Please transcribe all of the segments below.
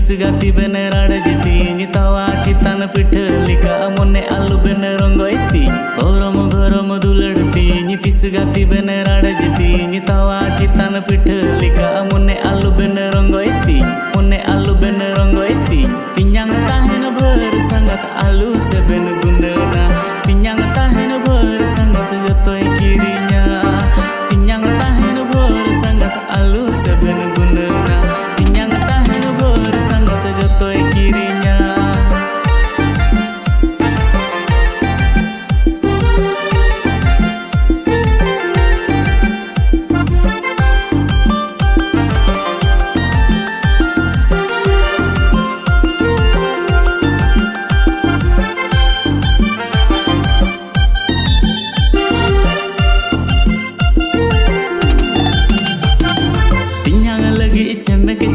gati bener ada jeti tawa citan pita lika mone alu bener rongoiti gorom duladti gati bener ada jeti tawa citan pita lika mone alu bener rongoiti pinyang tahen ber sangat alu seben gunana pinyang tahen ber sangat jatoi kirinya pinyang tahen ber sangat alu seben gunana pinyang tahen ber sangat jatoi kirinya.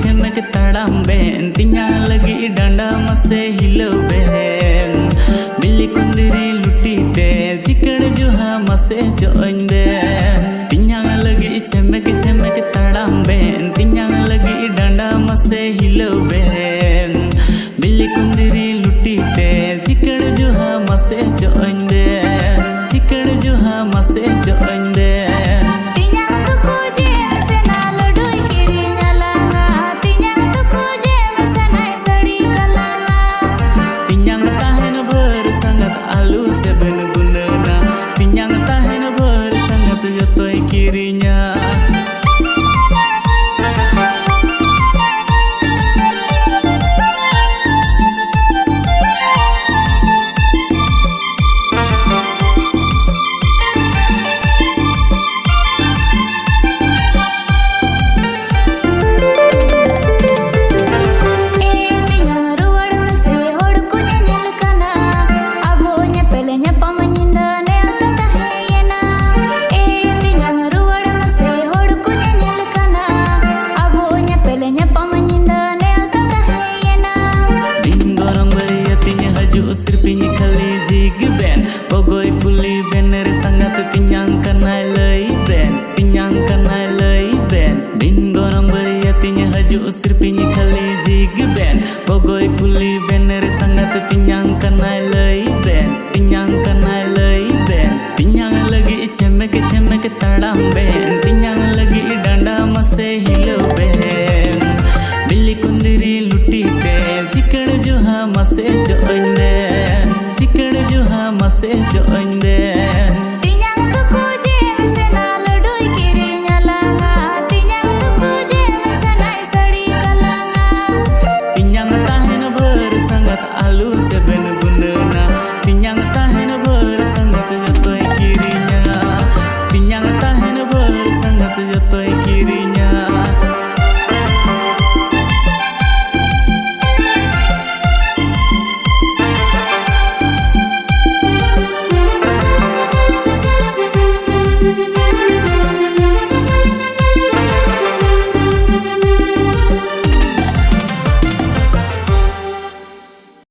चमक तड़ाम Ben पिन्या लगी डंडा मसे हिलो Ben बिल्ली कुंदरी लुटी ते चिकड़ जुहा मसे join Ben पिन्या लगी चमक तड़ाम बेन पिन्या लगी डंडा मसे हिलो बेन बिल्ली कुंदरी लुटी ते चिकड़ जुहा मसे जोइन बेन चिकड़ जुहा मसे join Ben jatoi kirinya. Sirpinya kali jig ben pogoi puli bener sangat pinyang kanai lei ben pinyang kanai lei ben bin gorong beriatinya haju sirpinya kali